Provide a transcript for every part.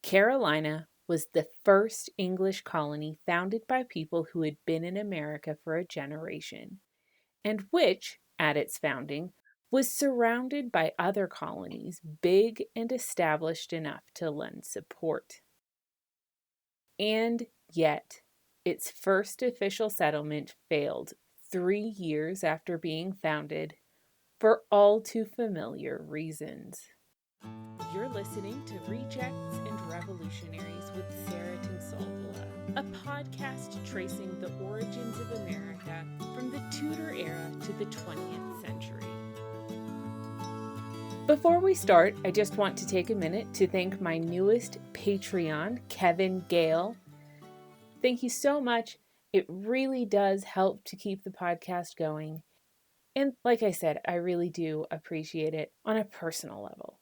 Carolina was the first English colony founded by people who had been in America for a generation, and which, at its founding, was surrounded by other colonies big and established enough to lend support. And yet, its first official settlement failed 3 years after being founded for all too familiar reasons. You're listening to Rejects and Revolutionaries with Sarah Tinsolvola, a podcast tracing the origins of America from the Tudor era to the 20th century. Before we start, I just want to take a minute to thank my newest Patreon, Kevin Gale. Thank you so much. It really does help to keep the podcast going. And like I said, I really do appreciate it on a personal level.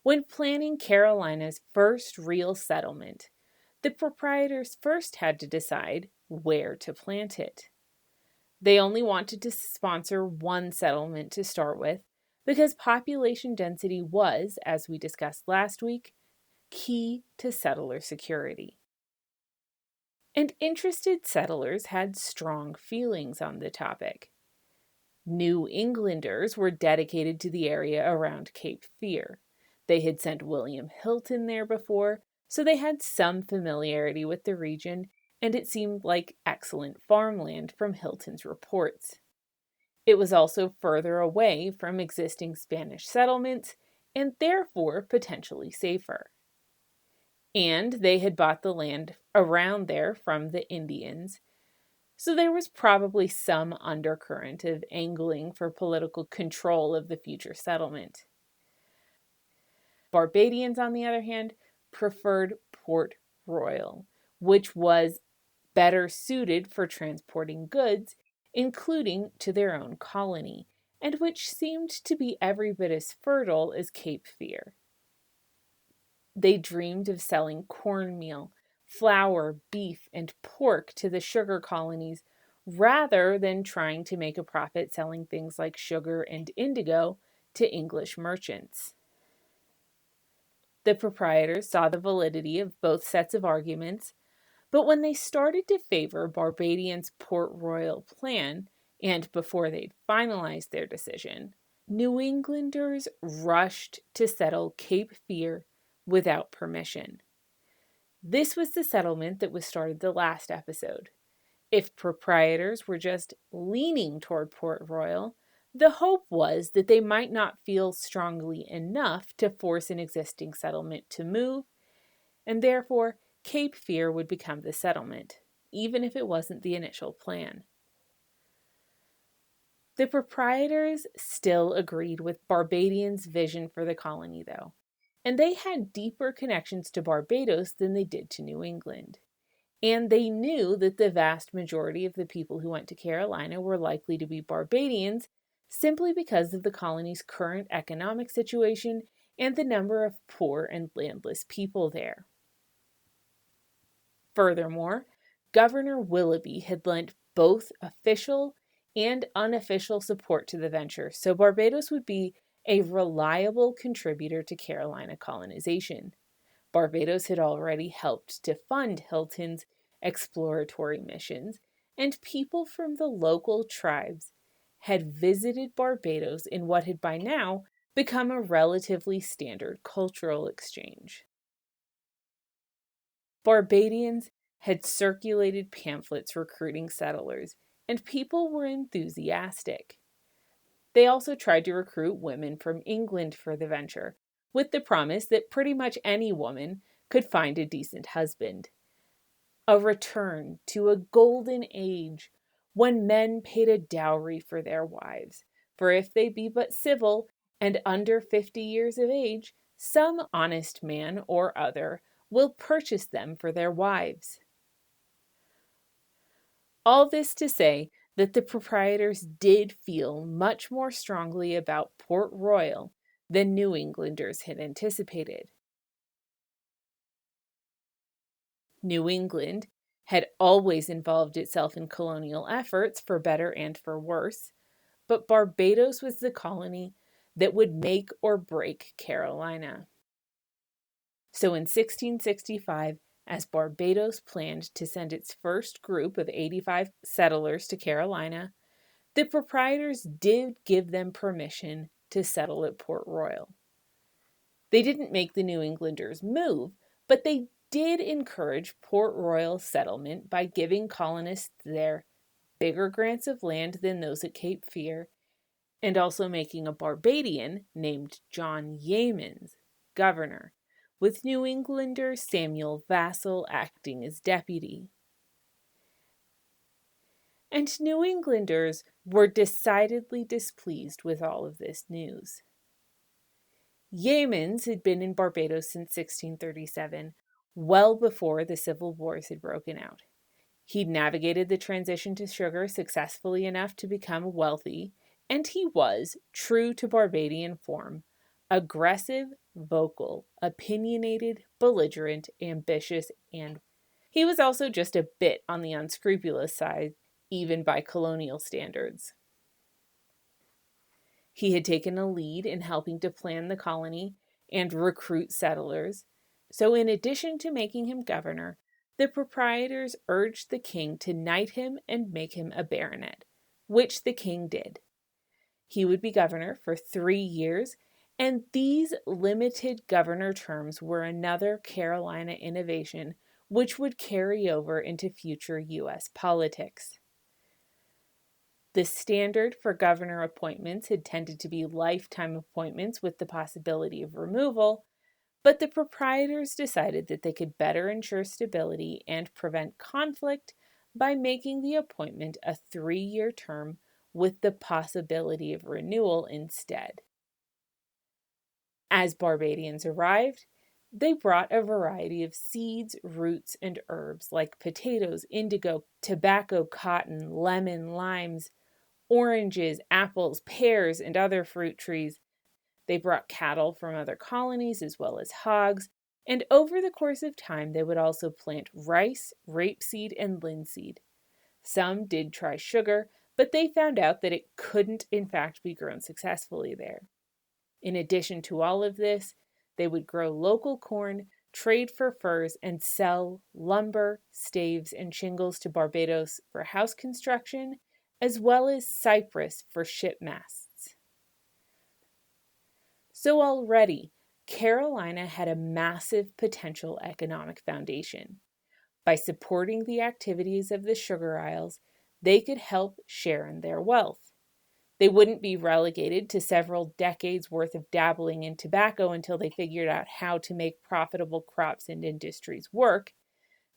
When planning Carolina's first real settlement, the proprietors first had to decide where to plant it. They only wanted to sponsor one settlement to start with because population density was, as we discussed last week, key to settler security. And interested settlers had strong feelings on the topic. New Englanders were dedicated to the area around Cape Fear. They had sent William Hilton there before, so they had some familiarity with the region, and it seemed like excellent farmland from Hilton's reports. It was also further away from existing Spanish settlements, and therefore potentially safer. And they had bought the land around there from the Indians, so there was probably some undercurrent of angling for political control of the future settlement. Barbadians, on the other hand, preferred Port Royal, which was better suited for transporting goods, including to their own colony, and which seemed to be every bit as fertile as Cape Fear. They dreamed of selling cornmeal, flour, beef, and pork to the sugar colonies rather than trying to make a profit selling things like sugar and indigo to English merchants. The proprietors saw the validity of both sets of arguments, but when they started to favor Barbadians' Port Royal plan, and before they'd finalized their decision, New Englanders rushed to settle Cape Fear without permission. This was the settlement that was started the last episode. If proprietors were just leaning toward Port Royal, the hope was that they might not feel strongly enough to force an existing settlement to move, and therefore Cape Fear would become the settlement, even if it wasn't the initial plan. The proprietors still agreed with Barbadians' vision for the colony, though, and they had deeper connections to Barbados than they did to New England. And they knew that the vast majority of the people who went to Carolina were likely to be Barbadians simply because of the colony's current economic situation and the number of poor and landless people there. Furthermore, Governor Willoughby had lent both official and unofficial support to the venture, so Barbados would be a reliable contributor to Carolina colonization. Barbados had already helped to fund Hilton's exploratory missions, and people from the local tribes had visited Barbados in what had by now become a relatively standard cultural exchange. Barbadians had circulated pamphlets recruiting settlers, and people were enthusiastic. They also tried to recruit women from England for the venture, with the promise that pretty much any woman could find a decent husband. A return to a golden age when men paid a dowry for their wives, for if they be but civil and under 50 years of age, some honest man or other will purchase them for their wives. All this to say that the proprietors did feel much more strongly about Port Royal than New Englanders had anticipated. New England had always involved itself in colonial efforts, for better and for worse, but Barbados was the colony that would make or break Carolina. So in 1665, as Barbados planned to send its first group of 85 settlers to Carolina, the proprietors did give them permission to settle at Port Royal. They didn't make the New Englanders move, but they did encourage Port Royal settlement by giving colonists there bigger grants of land than those at Cape Fear, and also making a Barbadian named John Yeamans governor, with New Englander Samuel Vassall acting as deputy. And New Englanders were decidedly displeased with all of this news. Yeamans had been in Barbados since 1637, well before the Civil Wars had broken out. He'd navigated the transition to sugar successfully enough to become wealthy, and he was, true to Barbadian form, aggressive, vocal, opinionated, belligerent, ambitious, and he was also just a bit on the unscrupulous side, even by colonial standards. He had taken a lead in helping to plan the colony and recruit settlers, so in addition to making him governor, the proprietors urged the king to knight him and make him a baronet, which the king did. He would be governor for 3 years, and these limited governor terms were another Carolina innovation which would carry over into future U.S. politics. The standard for governor appointments had tended to be lifetime appointments with the possibility of removal, but the proprietors decided that they could better ensure stability and prevent conflict by making the appointment a 3-year term with the possibility of renewal instead. As Barbadians arrived, they brought a variety of seeds, roots, and herbs like potatoes, indigo, tobacco, cotton, lemon, limes, oranges, apples, pears, and other fruit trees. They brought cattle from other colonies as well as hogs, and over the course of time they would also plant rice, rapeseed, and linseed. Some did try sugar, but they found out that it couldn't in fact be grown successfully there. In addition to all of this, they would grow local corn, trade for furs, and sell lumber, staves, and shingles to Barbados for house construction, as well as cypress for ship masts. So already, Carolina had a massive potential economic foundation. By supporting the activities of the Sugar Isles, they could help share in their wealth. They wouldn't be relegated to several decades worth of dabbling in tobacco until they figured out how to make profitable crops and industries work.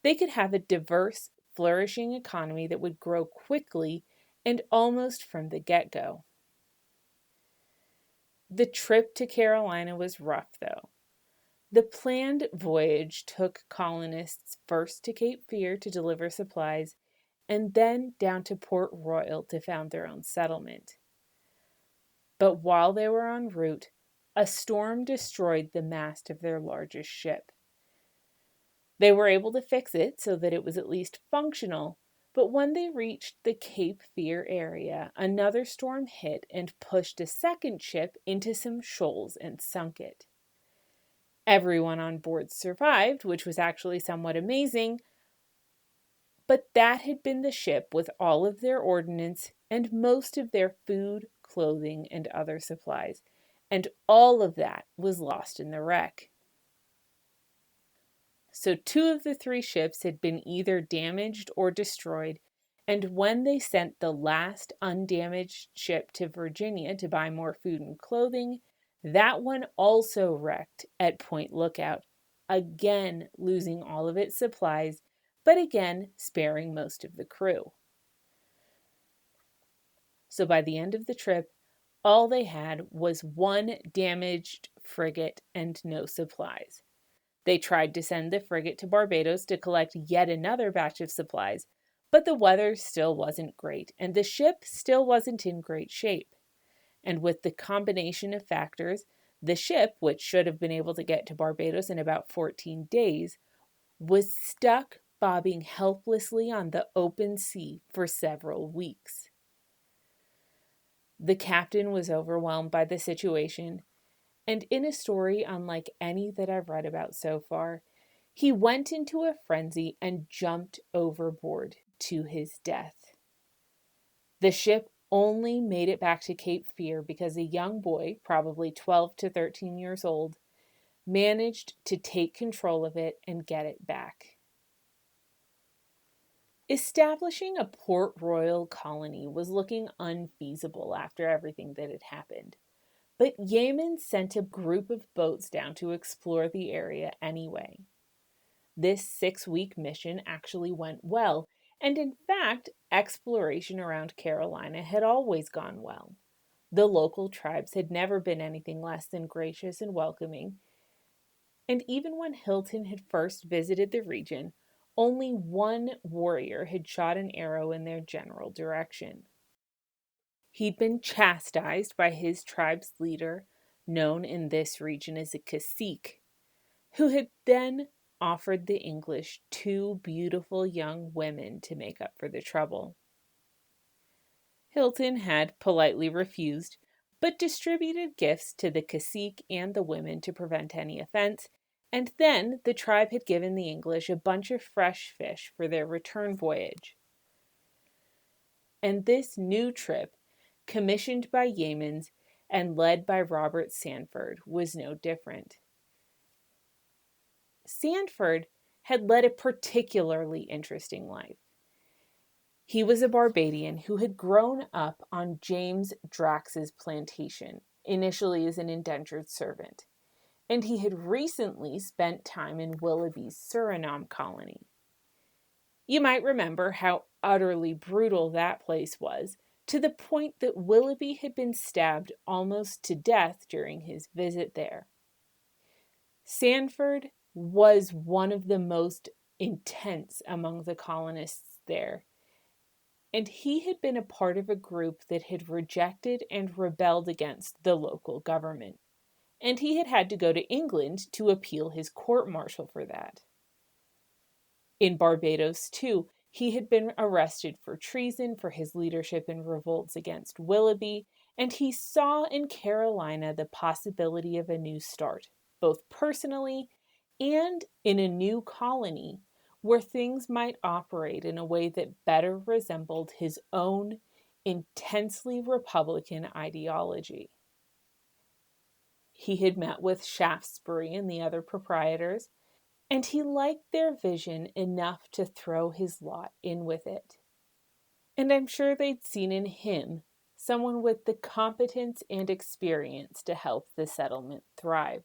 They could have a diverse, flourishing economy that would grow quickly and almost from the get-go. The trip to Carolina was rough, though. The planned voyage took colonists first to Cape Fear to deliver supplies, and then down to Port Royal to found their own settlement. But while they were en route, a storm destroyed the mast of their largest ship. They were able to fix it so that it was at least functional, but when they reached the Cape Fear area, another storm hit and pushed a second ship into some shoals and sunk it. Everyone on board survived, which was actually somewhat amazing, but that had been the ship with all of their ordnance and most of their food, clothing, and other supplies, and all of that was lost in the wreck. So 2 of the 3 ships had been either damaged or destroyed, and when they sent the last undamaged ship to Virginia to buy more food and clothing, that one also wrecked at Point Lookout, again losing all of its supplies, but again sparing most of the crew. So by the end of the trip, all they had was 1 damaged frigate and no supplies. They tried to send the frigate to Barbados to collect yet another batch of supplies, but the weather still wasn't great, and the ship still wasn't in great shape. And with the combination of factors, the ship, which should have been able to get to Barbados in about 14 days, was stuck bobbing helplessly on the open sea for several weeks. The captain was overwhelmed by the situation, And in a story unlike any that I've read about so far, he went into a frenzy and jumped overboard to his death. The ship only made it back to Cape Fear because a young boy, probably 12 to 13 years old, managed to take control of it and get it back. Establishing a Port Royal colony was looking unfeasible after everything that had happened, but Yemen sent a group of boats down to explore the area anyway. This 6-week mission actually went well, and in fact, exploration around Carolina had always gone well. The local tribes had never been anything less than gracious and welcoming, and even when Hilton had first visited the region, only one warrior had shot an arrow in their general direction. He'd been chastised by his tribe's leader, known in this region as a cacique, who had then offered the English 2 beautiful young women to make up for the trouble. Hilton had politely refused, but distributed gifts to the cacique and the women to prevent any offense, and then the tribe had given the English a bunch of fresh fish for their return voyage. And this new trip, commissioned by Yeamans and led by Robert Sanford, was no different. Sanford had led a particularly interesting life. He was a Barbadian who had grown up on James Drax's plantation, initially as an indentured servant, and he had recently spent time in Willoughby's Suriname colony. You might remember how utterly brutal that place was, to the point that Willoughby had been stabbed almost to death during his visit there. Sanford was one of the most intense among the colonists there, and he had been a part of a group that had rejected and rebelled against the local government, and he had had to go to England to appeal his court-martial for that. In Barbados, too, he had been arrested for treason for his leadership in revolts against Willoughby, and he saw in Carolina the possibility of a new start, both personally and in a new colony where things might operate in a way that better resembled his own intensely Republican ideology. He had met with Shaftesbury and the other proprietors, and he liked their vision enough to throw his lot in with it. And I'm sure they'd seen in him someone with the competence and experience to help the settlement thrive.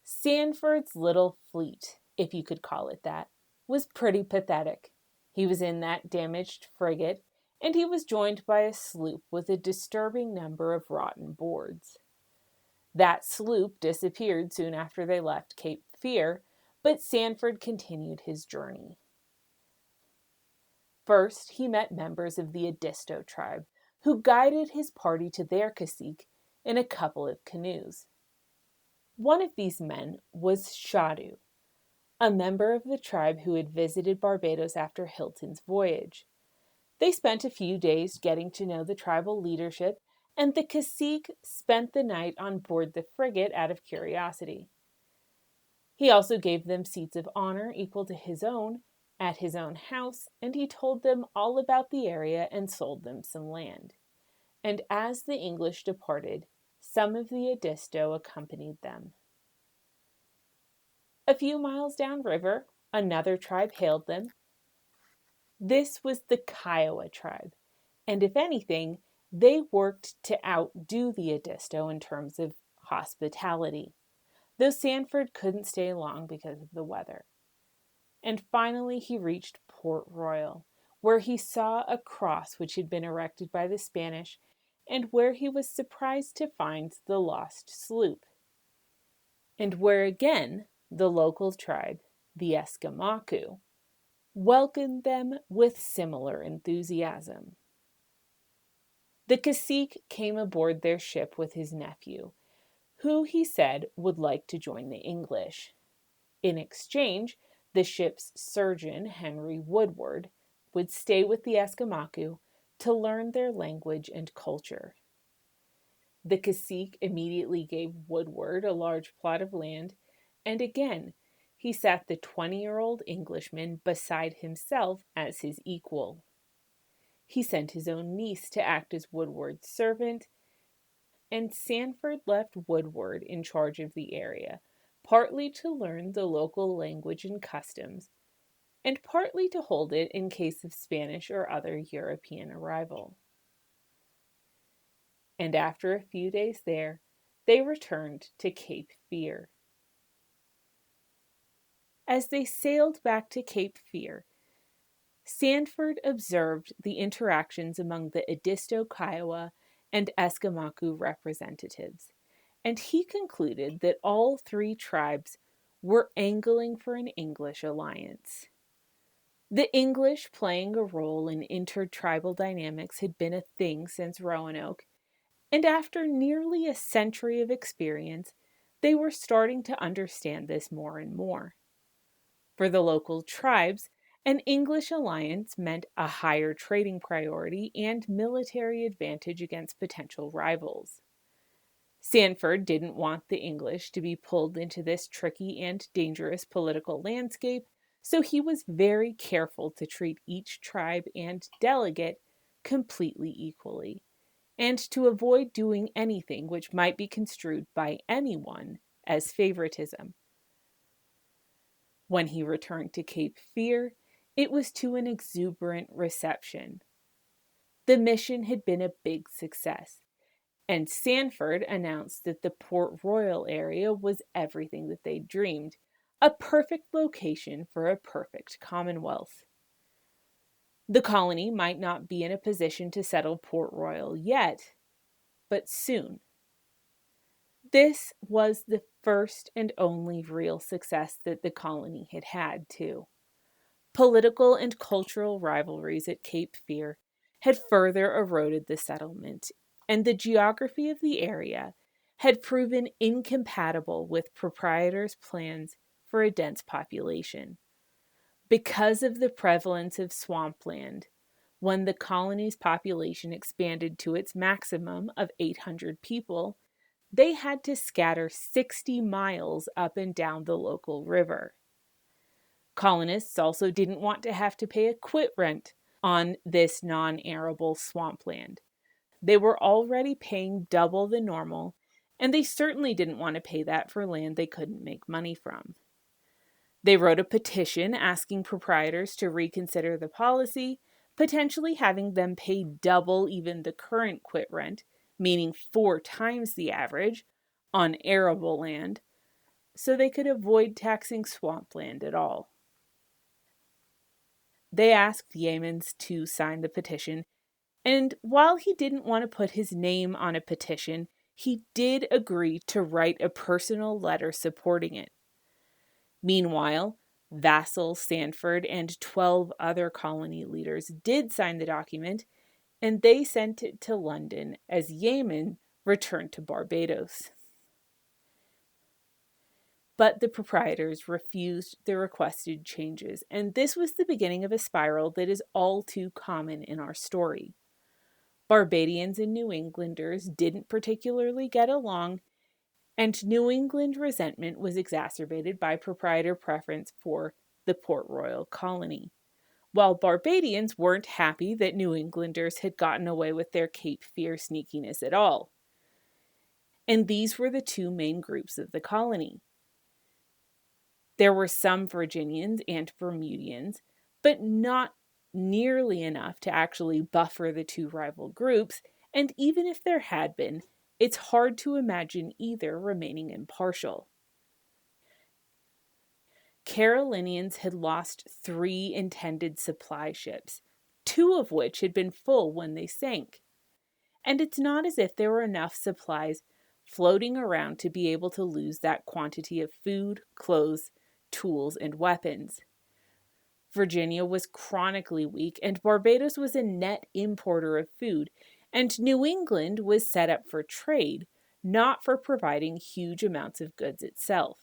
Sanford's little fleet, if you could call it that, was pretty pathetic. He was in that damaged frigate, and he was joined by a sloop with a disturbing number of rotten boards. That sloop disappeared soon after they left Cape Fear, but Sanford continued his journey. First, he met members of the Edisto tribe, who guided his party to their cacique in a couple of canoes. One of these men was Shadu, a member of the tribe who had visited Barbados after Hilton's voyage. They spent a few days getting to know the tribal leadership, and the cacique spent the night on board the frigate out of curiosity. He also gave them seats of honor equal to his own at his own house, and he told them all about the area and sold them some land. And as the English departed, some of the Edisto accompanied them. A few miles downriver, another tribe hailed them. This was the Kiowa tribe, and if anything, they worked to outdo the Edisto in terms of hospitality, though Sanford couldn't stay long because of the weather. And finally he reached Port Royal, where he saw a cross which had been erected by the Spanish, and where he was surprised to find the lost sloop, and where again the local tribe, the Esquimaux, welcomed them with similar enthusiasm. The cacique came aboard their ship with his nephew, who he said would like to join the English. In exchange, the ship's surgeon, Henry Woodward, would stay with the Esquimaux to learn their language and culture. The cacique immediately gave Woodward a large plot of land, and again he sat the 20-year-old Englishman beside himself as his equal. He sent his own niece to act as Woodward's servant, and Sandford left Woodward in charge of the area, partly to learn the local language and customs, and partly to hold it in case of Spanish or other European arrival. And after a few days there, they returned to Cape Fear. As they sailed back to Cape Fear, Sandford observed the interactions among the Edisto Kiowa and Esquimalt representatives, and he concluded that all three tribes were angling for an English alliance. The English playing a role in intertribal dynamics had been a thing since Roanoke, and after nearly a century of experience, they were starting to understand this more and more. For the local tribes, an English alliance meant a higher trading priority and military advantage against potential rivals. Sandford didn't want the English to be pulled into this tricky and dangerous political landscape, so he was very careful to treat each tribe and delegate completely equally, and to avoid doing anything which might be construed by anyone as favoritism. When he returned to Cape Fear, it was to an exuberant reception. The mission had been a big success, and Sandford announced that the Port Royal area was everything that they'd dreamed, a perfect location for a perfect commonwealth. The colony might not be in a position to settle Port Royal yet, but soon. This was the first and only real success that the colony had had, too. Political and cultural rivalries at Cape Fear had further eroded the settlement, and the geography of the area had proven incompatible with proprietors' plans for a dense population. Because of the prevalence of swampland, when the colony's population expanded to its maximum of 800 people, they had to scatter 60 miles up and down the local river. Colonists also didn't want to have to pay a quit rent on this non-arable swampland. They were already paying double the normal, and they certainly didn't want to pay that for land they couldn't make money from. They wrote a petition asking proprietors to reconsider the policy, potentially having them pay double even the current quit rent, meaning 4 times the average, on arable land, so they could avoid taxing swampland at all. They asked Yeamans to sign the petition, and while he didn't want to put his name on a petition, he did agree to write a personal letter supporting it. Meanwhile, Vassall, Sandford, and 12 other colony leaders did sign the document, and they sent it to London as Yeaman returned to Barbados. But the proprietors refused the requested changes, and this was the beginning of a spiral that is all too common in our story. Barbadians and New Englanders didn't particularly get along, and New England resentment was exacerbated by proprietor preference for the Port Royal colony, while Barbadians weren't happy that New Englanders had gotten away with their Cape Fear sneakiness at all. And these were the two main groups of the colony. There were some Virginians and Bermudians, but not nearly enough to actually buffer the two rival groups, and even if there had been, it's hard to imagine either remaining impartial. Carolinians had lost 3 intended supply ships, 2 of which had been full when they sank. And it's not as if there were enough supplies floating around to be able to lose that quantity of food, clothes, tools, and weapons. Virginia was chronically weak, and Barbados was a net importer of food, and New England was set up for trade, not for providing huge amounts of goods itself.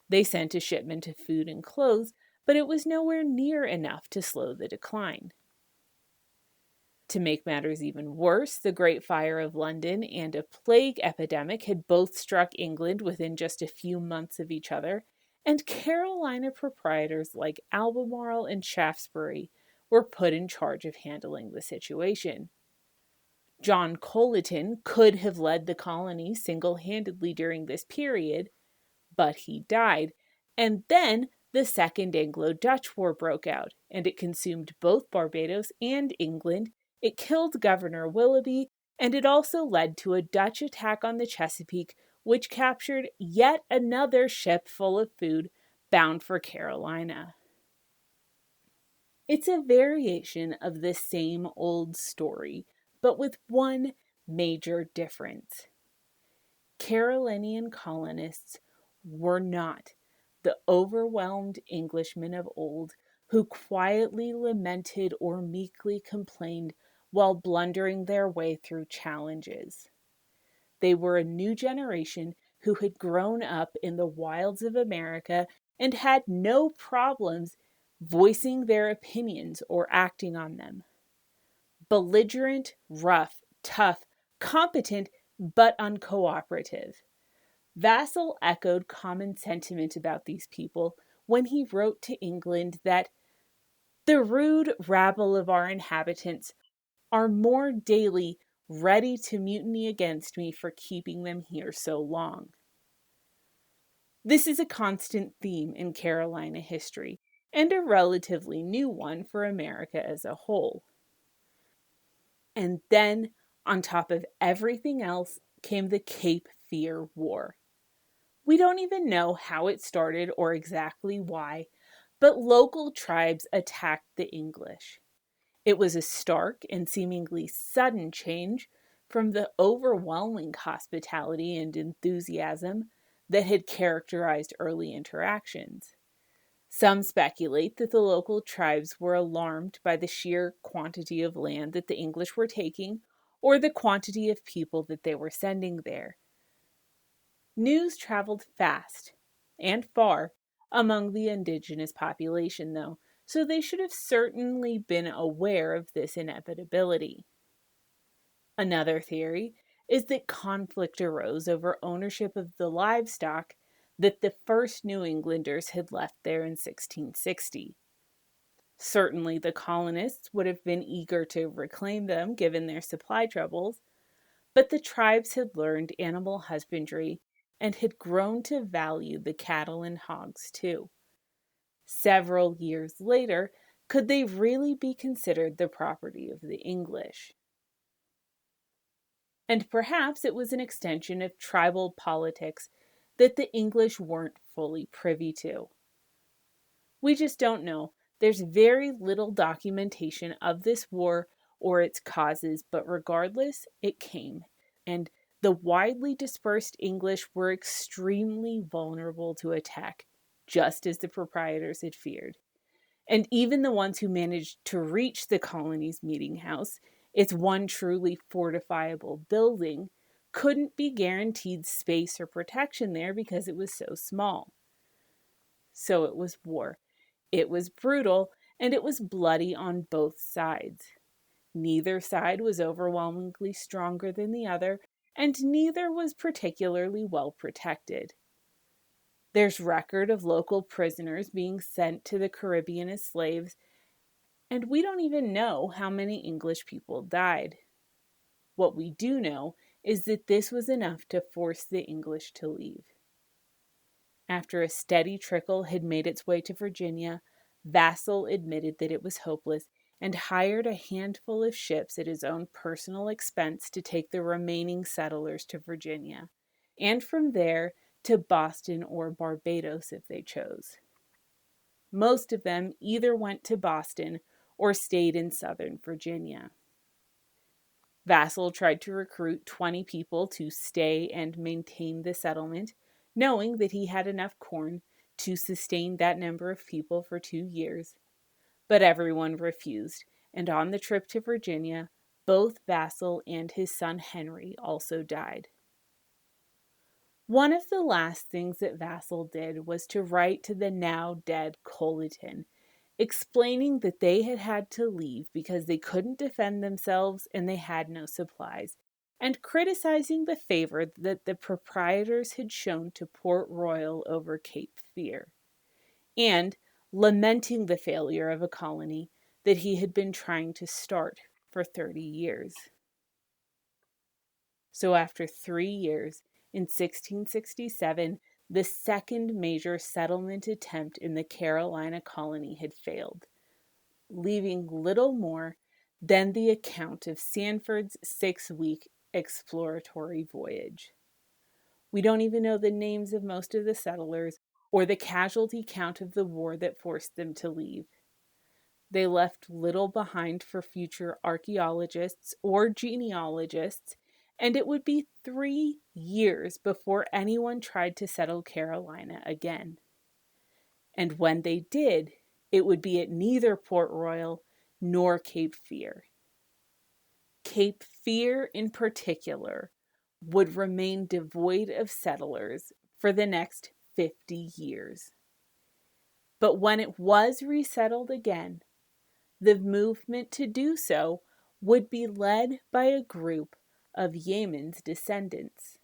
They sent a shipment of food and clothes, but it was nowhere near enough to slow the decline. To make matters even worse, the Great Fire of London and a plague epidemic had both struck England within just a few months of each other, and Carolina proprietors like Albemarle and Shaftesbury were put in charge of handling the situation. John Colleton could have led the colony single-handedly during this period, but he died, and then the Second Anglo-Dutch War broke out, and it consumed both Barbados and England. It killed Governor Willoughby, and it also led to a Dutch attack on the Chesapeake, which captured yet another ship full of food bound for Carolina. It's a variation of the same old story, but with one major difference. Carolinian colonists were not the overwhelmed Englishmen of old who quietly lamented or meekly complained while blundering their way through challenges. They were a new generation who had grown up in the wilds of America and had no problems voicing their opinions or acting on them. Belligerent, rough, tough, competent, but uncooperative. Vassall echoed common sentiment about these people when he wrote to England that the rude rabble of our inhabitants are more daily ready to mutiny against me for keeping them here so long. This is a constant theme in Carolina history, and a relatively new one for America as a whole. And then, on top of everything else, came the Cape Fear War. We don't even know how it started or exactly why, but local tribes attacked the English. It was a stark and seemingly sudden change from the overwhelming hospitality and enthusiasm that had characterized early interactions. Some speculate that the local tribes were alarmed by the sheer quantity of land that the English were taking, or the quantity of people that they were sending there. News traveled fast and far among the indigenous population, though, so they should have certainly been aware of this inevitability. Another theory is that conflict arose over ownership of the livestock that the first New Englanders had left there in 1660. Certainly, the colonists would have been eager to reclaim them given their supply troubles, but the tribes had learned animal husbandry and had grown to value the cattle and hogs too. Several years later, could they really be considered the property of the English? And perhaps it was an extension of tribal politics that the English weren't fully privy to. We just don't know. There's very little documentation of this war or its causes, but regardless, it came. And the widely dispersed English were extremely vulnerable to attack, just as the proprietors had feared. And even the ones who managed to reach the colony's meeting house, its one truly fortifiable building, couldn't be guaranteed space or protection there because it was so small. So it was war. It was brutal, and it was bloody on both sides. Neither side was overwhelmingly stronger than the other, and neither was particularly well protected. There's record of local prisoners being sent to the Caribbean as slaves, and we don't even know how many English people died. What we do know is that this was enough to force the English to leave. After a steady trickle had made its way to Virginia, Vassall admitted that it was hopeless and hired a handful of ships at his own personal expense to take the remaining settlers to Virginia, and from there to Boston or Barbados if they chose. Most of them either went to Boston or stayed in southern Virginia. Vassall tried to recruit 20 people to stay and maintain the settlement, knowing that he had enough corn to sustain that number of people for 2 years. But everyone refused, and on the trip to Virginia, both Vassall and his son Henry also died. One of the last things that Vassall did was to write to the now dead Colleton explaining that they had had to leave because they couldn't defend themselves and they had no supplies, and criticizing the favor that the proprietors had shown to Port Royal over Cape Fear, and lamenting the failure of a colony that he had been trying to start for 30 years. So after 3 years, in 1667, the second major settlement attempt in the Carolina colony had failed, leaving little more than the account of Sanford's 6-week exploratory voyage. We don't even know the names of most of the settlers or the casualty count of the war that forced them to leave. They left little behind for future archaeologists or genealogists, and it would be 3 years before anyone tried to settle Carolina again. And when they did, it would be at neither Port Royal nor Cape Fear. Cape Fear, in particular, would remain devoid of settlers for the next 50 years. But when it was resettled again, the movement to do so would be led by a group of Yemen's descendants.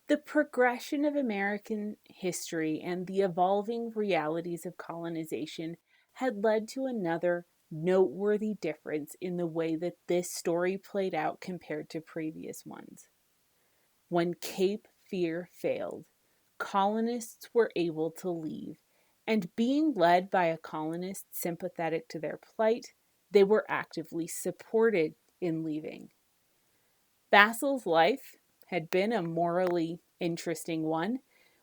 The progression of American history and the evolving realities of colonization had led to another noteworthy difference in the way that this story played out compared to previous ones. When Cape Fear failed, colonists were able to leave, and being led by a colonist sympathetic to their plight, they were actively supported in leaving. Basil's life had been a morally interesting one,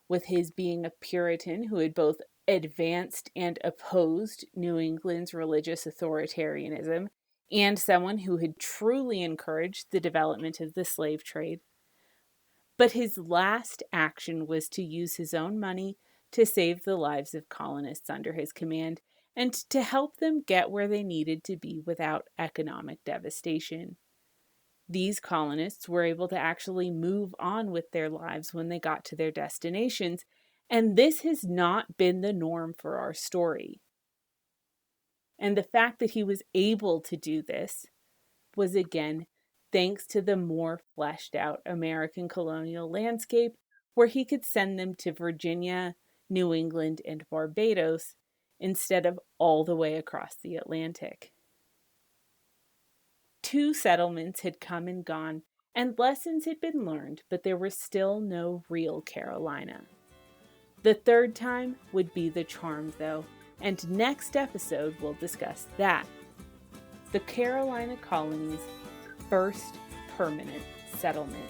with his being a Puritan who had both advanced and opposed New England's religious authoritarianism, and someone who had truly encouraged the development of the slave trade. But his last action was to use his own money to save the lives of colonists under his command and to help them get where they needed to be without economic devastation. These colonists were able to actually move on with their lives when they got to their destinations, and this has not been the norm for our story. And the fact that he was able to do this was, again, thanks to the more fleshed out American colonial landscape, where he could send them to Virginia, New England, and Barbados instead of all the way across the Atlantic. 2 settlements had come and gone, and lessons had been learned, but there was still no real Carolina. The 3rd time would be the charm, though, and next episode we'll discuss that. The Carolina colony's first permanent settlement.